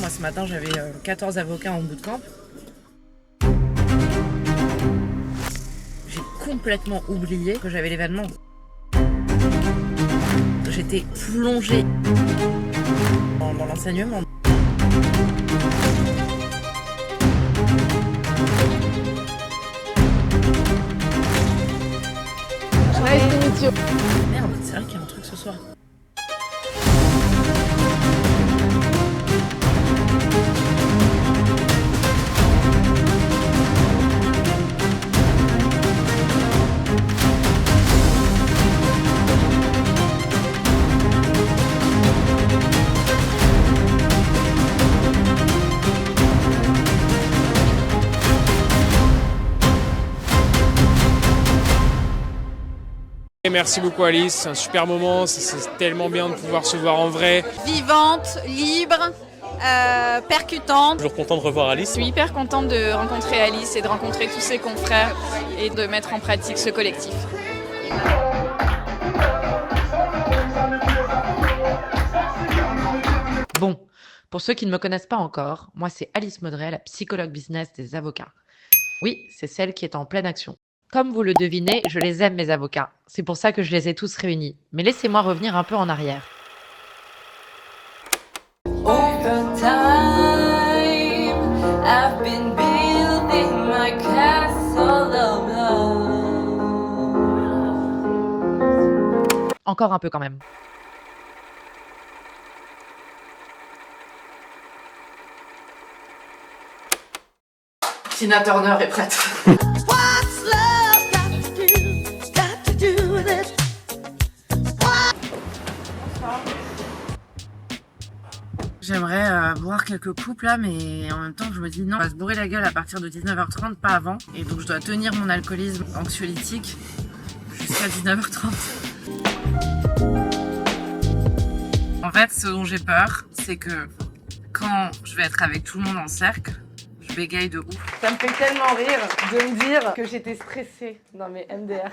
Moi, ce matin, j'avais 14 avocats en bootcamp. J'ai complètement oublié que j'avais l'événement. J'étais plongée dans l'enseignement. Merde, c'est vrai qu'il y a un truc ce soir. Merci beaucoup Alice, c'est un super moment, c'est tellement bien de pouvoir se voir en vrai. Vivante, libre, percutante. Toujours content de revoir Alice. Je suis hyper contente de rencontrer Alice et de rencontrer tous ses confrères et de mettre en pratique ce collectif. Bon, pour ceux qui ne me connaissent pas encore, moi c'est Alice Maudray, la psychologue business des avocats. Oui, c'est celle qui est en pleine action. Comme vous le devinez, je les aime mes avocats. C'est pour ça que je les ai tous réunis. Mais laissez-moi revenir un peu en arrière. Over time, I've been building my castle of love. Encore un peu quand même. Tina Turner est prête. J'aimerais boire quelques coupes là, mais en même temps je me dis non, on va se bourrer la gueule à partir de 19h30, pas avant. Et donc je dois tenir mon alcoolisme anxiolytique jusqu'à 19h30. En fait, ce dont j'ai peur, c'est que quand je vais être avec tout le monde en cercle, je bégaye de ouf. Ça me fait tellement rire de me dire que j'étais stressée dans mes MDR.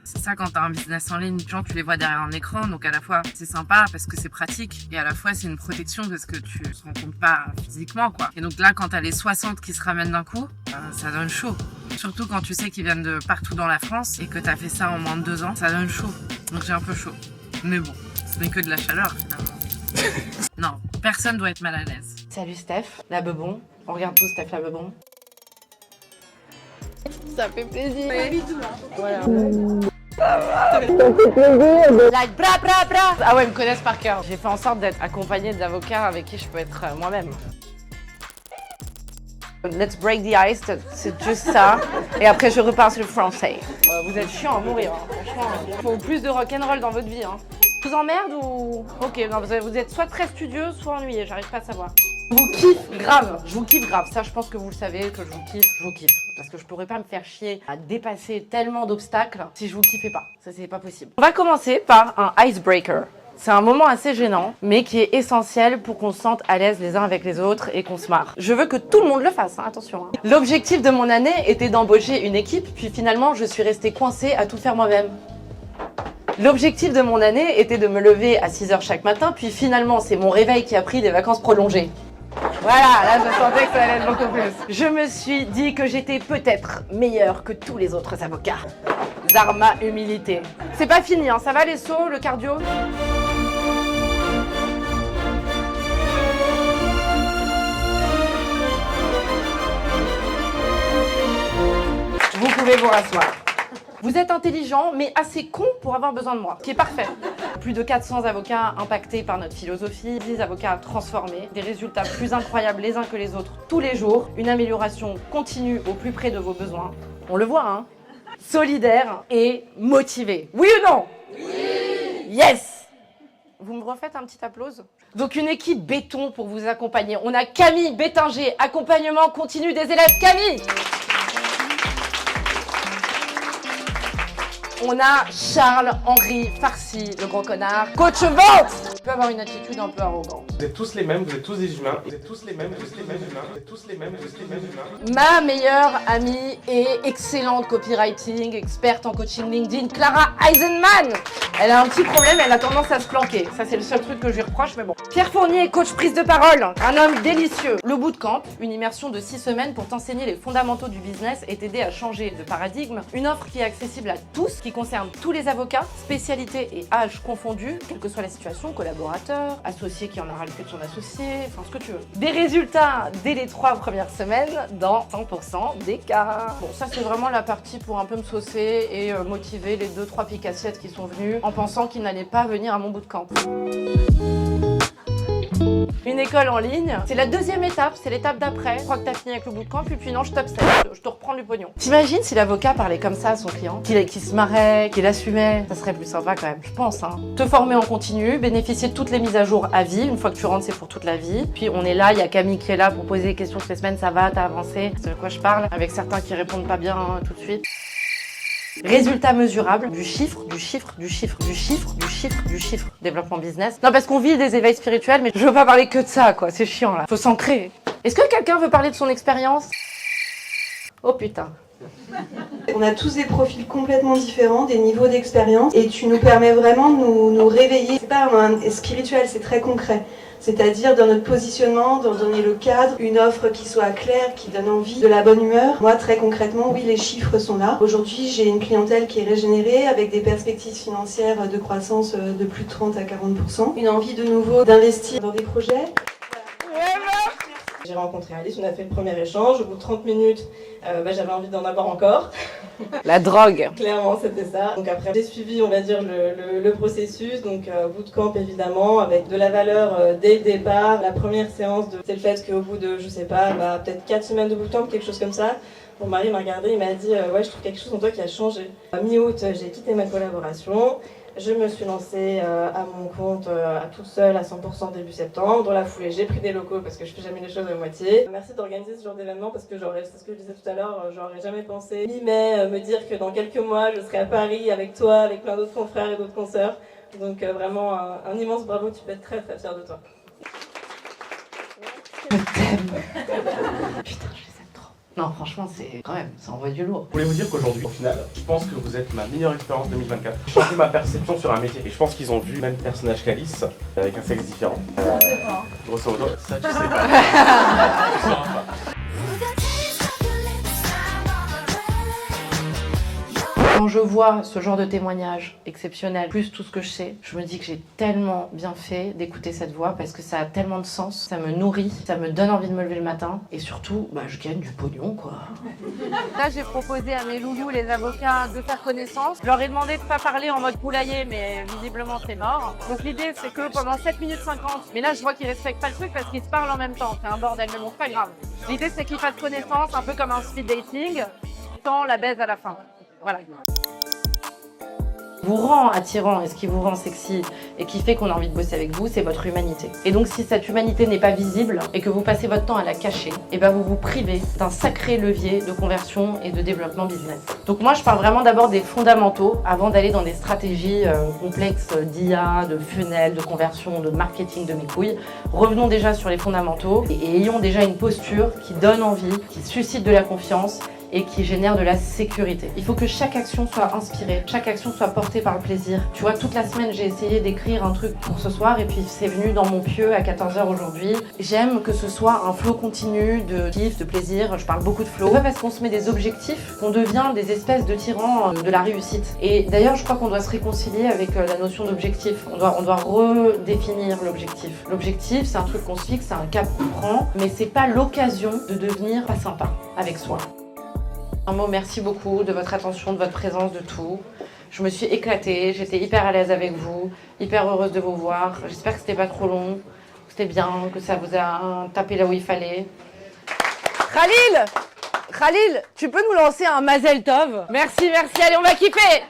C'est ça quand t'as un business en ligne, les gens tu les vois derrière un écran, donc à la fois c'est sympa parce que c'est pratique et à la fois c'est une protection parce que tu te rends compte pas physiquement quoi. Et donc là quand t'as les 60 qui se ramènent d'un coup, ça donne chaud. Surtout quand tu sais qu'ils viennent de partout dans la France et que t'as fait ça en moins de 2 ans, ça donne chaud. Donc j'ai un peu chaud. Mais bon, ce n'est que de la chaleur finalement. Non, personne doit être mal à l'aise. Salut Steph, la bebon. On regarde tous Steph la bebon. Ça fait plaisir. Voilà. Like bra bra bra. Ah ouais, ils me connaissent par cœur. J'ai fait en sorte d'être accompagnée d'avocats avec qui je peux être moi-même. Let's break the ice, c'est juste ça. Et après je repars sur le français. Vous êtes chiant à mourir, hein. Franchement. Il faut plus de rock'n'roll dans votre vie. Hein. Vous emmerde ou... Ok, non, vous êtes soit très studieux, soit ennuyé, j'arrive pas à savoir. Je vous kiffe grave, ça je pense que vous le savez, que je vous kiffe. Parce que je pourrais pas me faire chier à dépasser tellement d'obstacles si je vous kiffais pas, ça c'est pas possible. On va commencer par un icebreaker. C'est un moment assez gênant, mais qui est essentiel pour qu'on se sente à l'aise les uns avec les autres et qu'on se marre. Je veux que tout le monde le fasse, hein, attention. Hein. L'objectif de mon année était d'embaucher une équipe, puis finalement je suis restée coincée à tout faire moi-même. L'objectif de mon année était de me lever à 6h chaque matin, puis finalement c'est mon réveil qui a pris des vacances prolongées. Voilà, là je sentais que ça allait être beaucoup plus. Je me suis dit que j'étais peut-être meilleure que tous les autres avocats. Dharma, humilité. C'est pas fini, hein. Ça va les sauts, le cardio? Vous pouvez vous rasseoir. Vous êtes intelligent, mais assez con pour avoir besoin de moi, ce qui est parfait. Plus de 400 avocats impactés par notre philosophie, 10 avocats transformés, des résultats plus incroyables les uns que les autres tous les jours, une amélioration continue au plus près de vos besoins. On le voit, hein? Solidaire et motivé. Oui ou non? Oui! Yes! Vous me refaites un petit applause? Donc une équipe béton pour vous accompagner. On a Camille Bétinger, accompagnement continu des élèves. Camille! On a Charles-Henri Farcy, le gros connard. Coach vente! Tu peux avoir une attitude un peu arrogante. Vous êtes tous les mêmes, vous êtes tous des humains. Vous êtes tous les mêmes, tous les mêmes humains. Vous êtes tous les mêmes, tous les mêmes humains. Ma meilleure amie et excellente copywriting, experte en coaching LinkedIn, Clara Eisenman. Elle a un petit problème, elle a tendance à se planquer. Ça, c'est le seul truc que je lui reproche, mais bon. Pierre Fournier, coach prise de parole, un homme délicieux. Le bootcamp, une immersion de 6 semaines pour t'enseigner les fondamentaux du business et t'aider à changer de paradigme. Une offre qui est accessible à tous, qui concerne tous les avocats, spécialités et âges confondus, quelle que soit la situation, collaborateur, associé qui en aura le cul de son associé, enfin ce que tu veux. Des résultats dès les 3 premières semaines dans 100% des cas. Bon, ça c'est vraiment la partie pour un peu me saucer et motiver les 2-3 picassiettes qui sont venus en pensant qu'ils n'allaient pas venir à mon bootcamp. Une école en ligne, c'est la deuxième étape, c'est l'étape d'après. Je crois que t'as fini avec le bootcamp et puis non, je t'obsède, je te reprends du pognon. T'imagines si l'avocat parlait comme ça à son client, qu'il se marrait, qu'il assumait, ça serait plus sympa quand même, je pense. Hein. Te former en continu, bénéficier de toutes les mises à jour à vie, une fois que tu rentres c'est pour toute la vie. Puis on est là, il y a Camille qui est là pour poser des questions toutes les semaines, ça va, t'as avancé, c'est de quoi je parle, avec certains qui répondent pas bien tout de suite. Résultats mesurables, du chiffre. Développement business. Non, parce qu'on vit des éveils spirituels, mais je veux pas parler que de ça, quoi. C'est chiant, là. Faut s'ancrer. Est-ce que quelqu'un veut parler de son expérience? Oh putain. On a tous des profils complètement différents, des niveaux d'expérience, et tu nous permets vraiment de nous réveiller. C'est pas un spirituel, c'est très concret. C'est-à-dire dans notre positionnement, d'en donner le cadre, une offre qui soit claire, qui donne envie, de la bonne humeur. Moi, très concrètement, oui, les chiffres sont là. Aujourd'hui, j'ai une clientèle qui est régénérée avec des perspectives financières de croissance de plus de 30 à 40%. Une envie de nouveau d'investir dans des projets. J'ai rencontré Alice, on a fait le premier échange. Au bout de 30 minutes, j'avais envie d'en avoir encore. La drogue. Clairement, c'était ça. Donc après, j'ai suivi, on va dire, le processus. Donc bootcamp, évidemment, avec de la valeur dès le départ. La première séance, c'est le fait qu'au bout de, je sais pas, peut-être 4 semaines de bootcamp, quelque chose comme ça, mon mari m'a regardé, il m'a dit ouais, je trouve quelque chose en toi qui a changé. À mi-août, j'ai quitté ma collaboration. Je me suis lancée à mon compte toute seule à 100% début septembre. Dans la foulée, j'ai pris des locaux parce que je fais jamais les choses à moitié. Merci d'organiser ce genre d'événement parce que c'est ce que je disais tout à l'heure, j'aurais jamais pensé. Mi-mai, me dire que dans quelques mois, je serai à Paris avec toi, avec plein d'autres confrères et d'autres consoeurs. Donc vraiment un immense bravo, tu peux être très très fière de toi. Je t'aime. Putain, je les aime trop. Non, franchement, c'est quand même, ça envoie du lourd. Je voulais vous dire qu'aujourd'hui, au final, je pense que vous êtes ma meilleure expérience 2024. J'ai changé ma perception sur un métier et je pense qu'ils ont vu le même personnage qu'Alice, avec un sexe différent. Grosso modo, ça tu sais pas. Tu sauras pas. Quand je vois ce genre de témoignage exceptionnel, plus tout ce que je sais, je me dis que j'ai tellement bien fait d'écouter cette voix parce que ça a tellement de sens, ça me nourrit, ça me donne envie de me lever le matin et surtout, je gagne du pognon quoi. Là, j'ai proposé à mes loulous, les avocats, de faire connaissance. Je leur ai demandé de pas parler en mode poulailler, mais visiblement c'est mort. Donc l'idée, c'est que pendant 7 minutes 50, mais là je vois qu'ils respectent pas le truc parce qu'ils se parlent en même temps, c'est un bordel, mais bon, c'est pas grave. L'idée, c'est qu'ils fassent connaissance, un peu comme un speed dating, sans la baise à la fin. Voilà. Vous rend attirant et ce qui vous rend sexy et qui fait qu'on a envie de bosser avec vous, c'est votre humanité. Et donc si cette humanité n'est pas visible et que vous passez votre temps à la cacher, vous vous privez d'un sacré levier de conversion et de développement business. Donc moi je parle vraiment d'abord des fondamentaux avant d'aller dans des stratégies complexes d'IA, de funnel, de conversion, de marketing de mes couilles. Revenons déjà sur les fondamentaux et ayons déjà une posture qui donne envie, qui suscite de la confiance et qui génère de la sécurité. Il faut que chaque action soit inspirée, chaque action soit portée par le plaisir. Tu vois, toute la semaine, j'ai essayé d'écrire un truc pour ce soir et puis c'est venu dans mon pieu à 14h aujourd'hui. J'aime que ce soit un flow continu de kiff, de plaisir. Je parle beaucoup de flow. C'est pas parce qu'on se met des objectifs qu'on devient des espèces de tyrans de la réussite. Et d'ailleurs, je crois qu'on doit se réconcilier avec la notion d'objectif. On doit redéfinir l'objectif. L'objectif, c'est un truc qu'on se fixe, c'est un cap qu'on prend, mais c'est pas l'occasion de devenir pas sympa avec soi. Un mot, merci beaucoup de votre attention, de votre présence, de tout. Je me suis éclatée, j'étais hyper à l'aise avec vous, hyper heureuse de vous voir. J'espère que c'était pas trop long, que c'était bien, que ça vous a tapé là où il fallait. Khalil, tu peux nous lancer un Mazel Tov? Merci, allez, on va kiffer.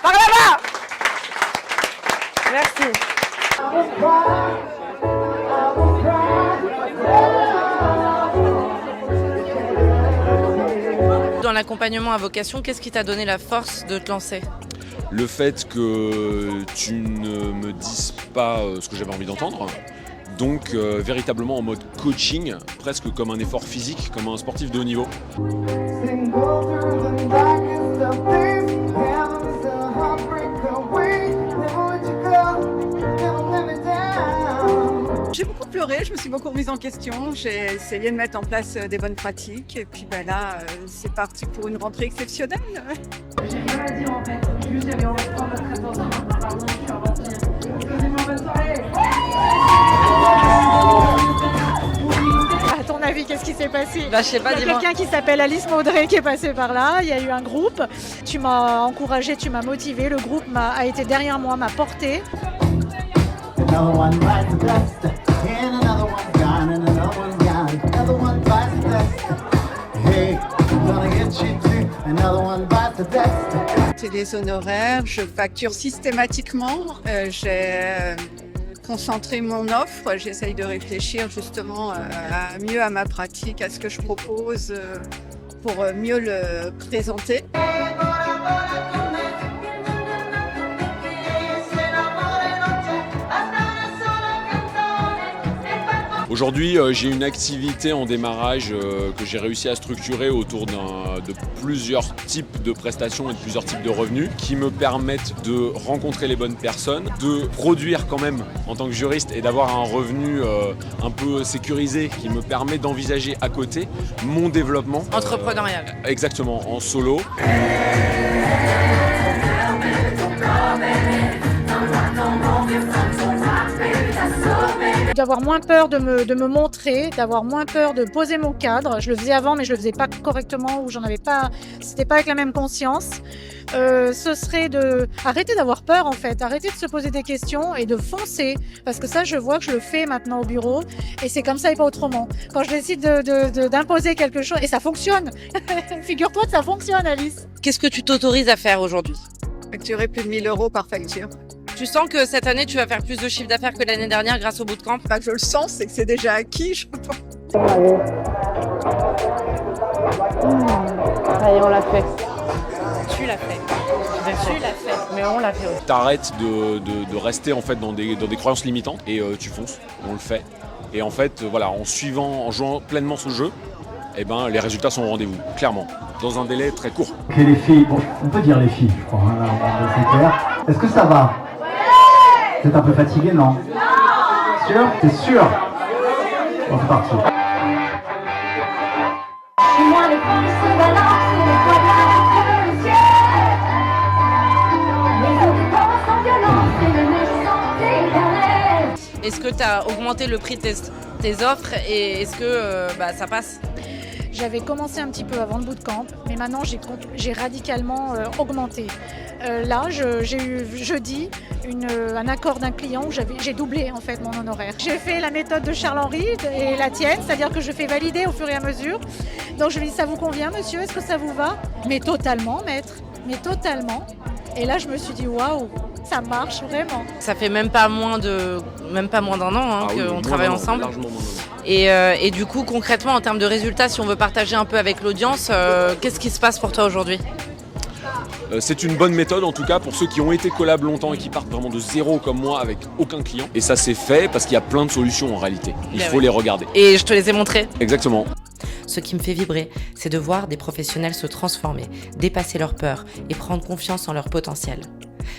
Par là-bas. Merci. Dans l'accompagnement à vocation, qu'est-ce qui t'a donné la force de te lancer? le fait que tu ne me dises pas ce que j'avais envie d'entendre. Donc véritablement en mode coaching, presque comme un effort physique, comme un sportif de haut niveau. J'ai beaucoup pleuré, je me suis beaucoup remise en question, j'ai essayé de mettre en place des bonnes pratiques et puis là c'est parti pour une rentrée exceptionnelle. J'ai rien à dire en fait, juste j'avais envie de prendre votre attention. Pardon, je suis un vampire. Excusez-moi, bonne soirée. À ton avis, qu'est-ce qui s'est passé? Bah, je sais pas, Il y a quelqu'un qui s'appelle Alice Maudrey qui est passé par là, il y a eu un groupe, tu m'as encouragé, tu m'as motivé, le groupe a été derrière moi, m'a porté. Another one bites the dust, and another one's gone, and another one's gone. Another one bites the dust. Hey, I'm gonna get you too. Another one bites the dust. C'est des honoraires, je facture systématiquement, j'ai concentré mon offre, j'essaye de réfléchir justement mieux à ma pratique, à ce que je propose pour mieux le présenter. Aujourd'hui, j'ai une activité en démarrage que j'ai réussi à structurer autour de plusieurs types de prestations et de plusieurs types de revenus qui me permettent de rencontrer les bonnes personnes, de produire quand même en tant que juriste et d'avoir un revenu un peu sécurisé qui me permet d'envisager à côté mon développement. Entrepreneurial. Exactement, en solo. D'avoir moins peur de me montrer, d'avoir moins peur de poser mon cadre. Je le faisais avant, mais je le faisais pas correctement ou c'était pas avec la même conscience. Ce serait de arrêter d'avoir peur en fait, arrêter de se poser des questions et de foncer. Parce que ça, je vois que je le fais maintenant au bureau et c'est comme ça et pas autrement. Quand je décide d'imposer quelque chose, et ça fonctionne. Figure-toi que ça fonctionne, Alice. Qu'est-ce que tu t'autorises à faire aujourd'hui? Facturer plus de 1 000 € par facture. Tu sens que cette année, tu vas faire plus de chiffre d'affaires que l'année dernière grâce au bootcamp? Pas que je le sens, c'est que c'est déjà acquis, je pense. Ça y est, on l'a fait. Tu l'as fait. Tu l'as fait. Mais on l'a fait aussi. T'arrêtes de rester en fait dans des croyances limitantes et tu fonces, on le fait. Et en fait, voilà, en jouant pleinement ce jeu, eh ben, les résultats sont au rendez-vous, clairement, dans un délai très court. Ok les filles, bon, on peut dire les filles, je crois, hein, là, c'est clair. Est-ce que ça va? Vous êtes un peu fatigué, non? Sûr? T'es sûr? Bon, c'est parti. Chez moi, les pommes se balancent et les poids contre le ciel. Les eaux dépensent en violence et le nez sont éternel. Est-ce que tu as augmenté le prix de tes offres et est-ce que ça passe? J'avais commencé un petit peu avant le bootcamp, mais maintenant j'ai radicalement augmenté. Là, j'ai eu jeudi un accord d'un client où j'ai doublé en fait mon honoraire. J'ai fait la méthode de Charles-Henri et la tienne, c'est-à-dire que je fais valider au fur et à mesure. Donc je lui dis, ça vous convient monsieur, est-ce que ça vous va? Mais totalement maître, mais totalement. Et là je me suis dit waouh, ça marche vraiment. Ça fait même pas moins d'un an qu'on travaille ensemble. Et du coup, concrètement, en termes de résultats, si on veut partager un peu avec l'audience, qu'est-ce qui se passe pour toi aujourd'hui? C'est une bonne méthode en tout cas pour ceux qui ont été collabs longtemps et qui partent vraiment de zéro comme moi avec aucun client. Et ça c'est fait parce qu'il y a plein de solutions en réalité. Il faut les regarder. Et je te les ai montrées. Exactement. Ce qui me fait vibrer, c'est de voir des professionnels se transformer, dépasser leurs peurs et prendre confiance en leur potentiel.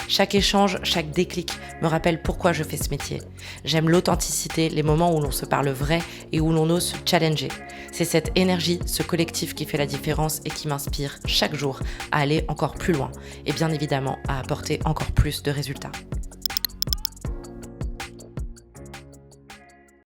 Chaque échange, chaque déclic me rappelle pourquoi je fais ce métier. J'aime l'authenticité, les moments où l'on se parle vrai et où l'on ose se challenger. C'est cette énergie, ce collectif qui fait la différence et qui m'inspire chaque jour à aller encore plus loin et bien évidemment à apporter encore plus de résultats.